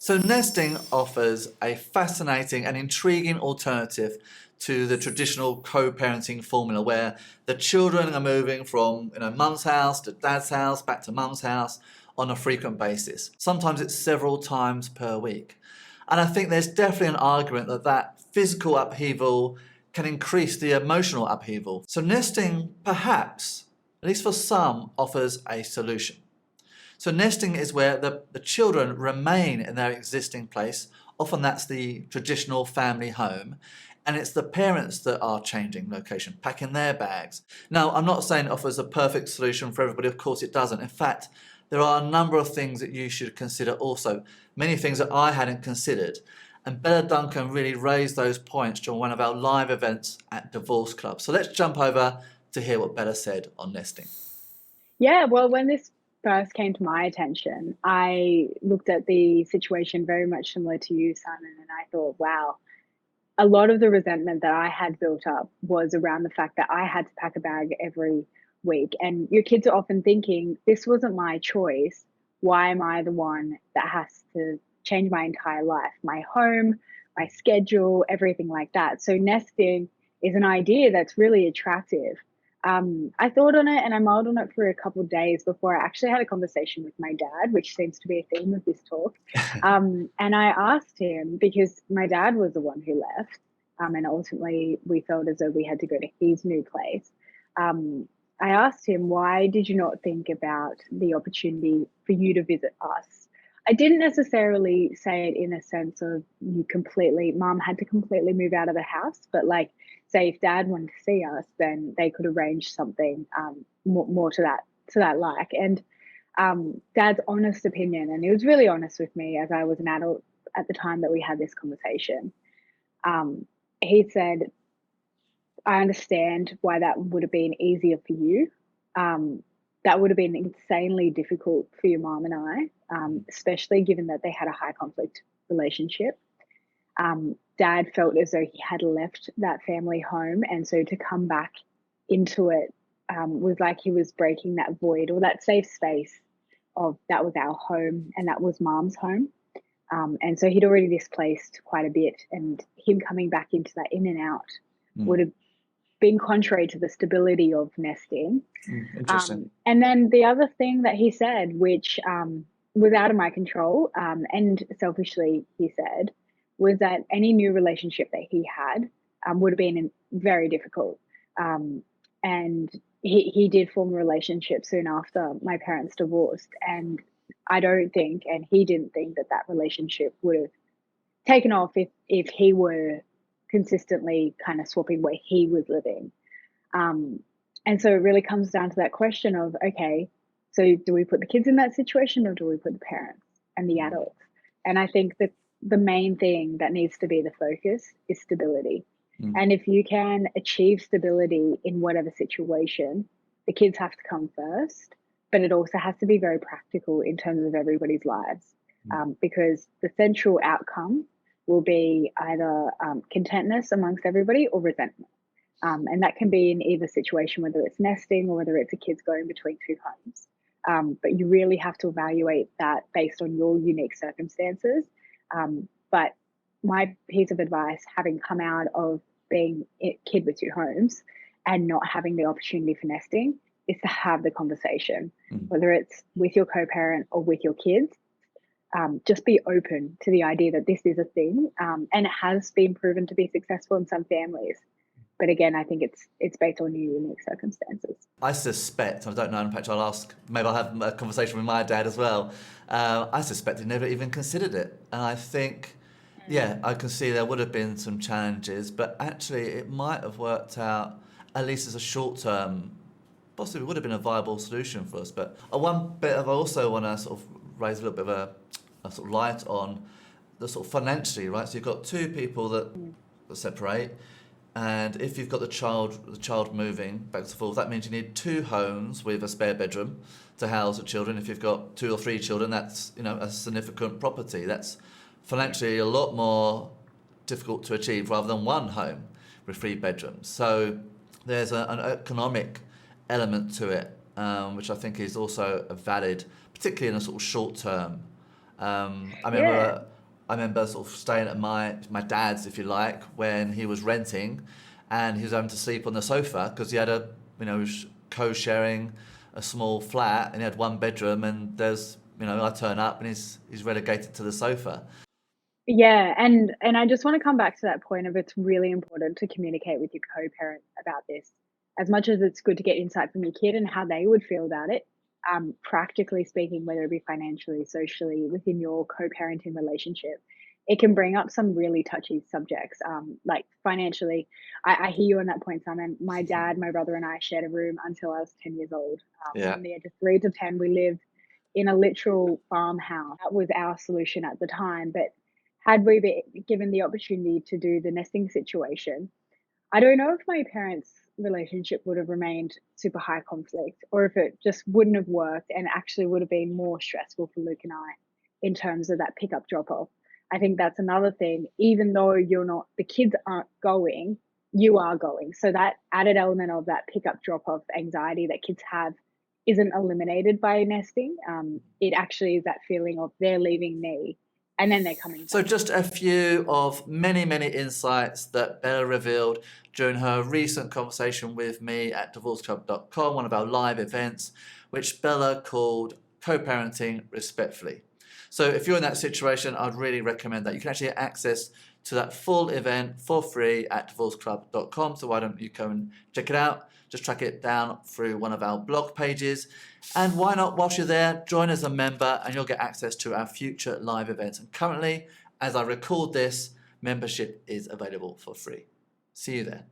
So nesting offers a fascinating and intriguing alternative to the traditional co-parenting formula where the children are moving from mum's house to dad's house, back to mum's house on a frequent basis. Sometimes it's several times per week. And I think there's definitely an argument that that physical upheaval can increase the emotional upheaval. So nesting, perhaps, at least for some, offers a solution. So nesting is where the children remain in their existing place. Often that's the traditional family home. And it's the parents that are changing location, packing their bags. Now, I'm not saying it offers a perfect solution for everybody. Of course it doesn't. In fact, there are a number of things that you should consider also. Many things that I hadn't considered. And Bella Duncan really raised those points during one of our live events at DivorceClub. So let's jump over to hear what Bella said on nesting. Yeah, well, when this first came to my attention, I looked at the situation very much similar to you, Simon, and I thought, wow, a lot of the resentment that I had built up was around the fact that I had to pack a bag every week. And your kids are often thinking, this wasn't my choice. Why am I the one that has to change my entire life, my home, my schedule, everything like that? So nesting is an idea that's really attractive. I thought on it and I mulled on it for a couple of days before I actually had a conversation with my dad, which seems to be a theme of this talk. And I asked him, because my dad was the one who left, and ultimately we felt as though we had to go to his new place. I asked him, why did you not think about the opportunity for you to visit us? I didn't necessarily say it in a sense of mom had to completely move out of the house, but like, say if dad wanted to see us, then they could arrange something more to that like. And dad's honest opinion, and he was really honest with me as I was an adult at the time that we had this conversation. He said, I understand why that would have been easier for you. That would have been insanely difficult for your mom and I, especially given that they had a high conflict relationship. Dad felt as though he had left that family home, and so to come back into it was like he was breaking that void or that safe space of that was our home and that was mom's home. And so he'd already displaced quite a bit, and him coming back into that in and out would have been contrary to the stability of nesting. Interesting. And then the other thing that he said, which was out of my control, and selfishly he said, was that any new relationship that he had would have been very difficult. And he did form a relationship soon after my parents divorced. And I don't think, and he didn't think that relationship would have taken off if he were consistently kind of swapping where he was living. And so it really comes down to that question of, okay, so do we put the kids in that situation or do we put the parents and the adults? And I think that the main thing that needs to be the focus is stability. And if you can achieve stability in whatever situation, the kids have to come first, but it also has to be very practical in terms of everybody's lives, because the central outcome will be either contentness amongst everybody or resentment. And that can be in either situation, whether it's nesting or whether it's a kids going between two homes. But you really have to evaluate that based on your unique circumstances. But my piece of advice, having come out of being a kid with two homes and not having the opportunity for nesting, is to have the conversation, whether it's with your co-parent or with your kids. Just be open to the idea that this is a thing, and it has been proven to be successful in some families. But again, I think it's based on your unique circumstances. I suspect, I don't know, in fact I'll ask, maybe I'll have a conversation with my dad as well. I suspect he never even considered it. And I think, yeah, I can see there would have been some challenges, but actually it might have worked out, at least as a short term, possibly would have been a viable solution for us. But one bit I also want to sort of raise a little bit of a sort of light on the sort of financially, right? So you've got two people that separate. And if you've got the child moving back and forth, that means you need two homes with a spare bedroom to house the children. If you've got 2 or 3 children, that's a significant property. That's financially a lot more difficult to achieve rather than one home with 3 bedrooms. So there's an economic element to it, which I think is also valid, particularly in a sort of short term. I remember I remember sort of staying at my dad's, if you like, when he was renting, and he was having to sleep on the sofa because he had co-sharing a small flat, and he had one bedroom, and I turn up and he's relegated to the sofa. Yeah, and I just wanna come back to that point of it's really important to communicate with your co-parent about this. As much as it's good to get insight from your kid and how they would feel about it, practically speaking, whether it be financially, socially, within your co-parenting relationship, it can bring up some really touchy subjects. Like financially, I hear you on that point, Simon. My dad, my brother, and I shared a room until I was 10 years old. Yeah. From the age of 3 to 10, we lived in a literal farmhouse. That was our solution at the time, but had we been given the opportunity to do the nesting situation, I don't know if my parents' relationship would have remained super high conflict or if it just wouldn't have worked and actually would have been more stressful for Luke and I in terms of that pickup drop off. I think that's another thing. Even though you're not, the kids aren't going, you are going. So that added element of that pickup drop off anxiety that kids have isn't eliminated by nesting. It actually is that feeling of they're leaving me and then they're coming So back. just a few of many, many insights that Bella revealed during her recent conversation with me at DivorceClub.com, one of our live events, which Bella called Co-Parenting Respectfully. So if you're in that situation, I'd really recommend that. You can actually get access to that full event for free at DivorceClub.com. So why don't you go and check it out? Just track it down through one of our blog pages. And why not, whilst you're there, join as a member and you'll get access to our future live events. And currently, as I record this, membership is available for free. See you there.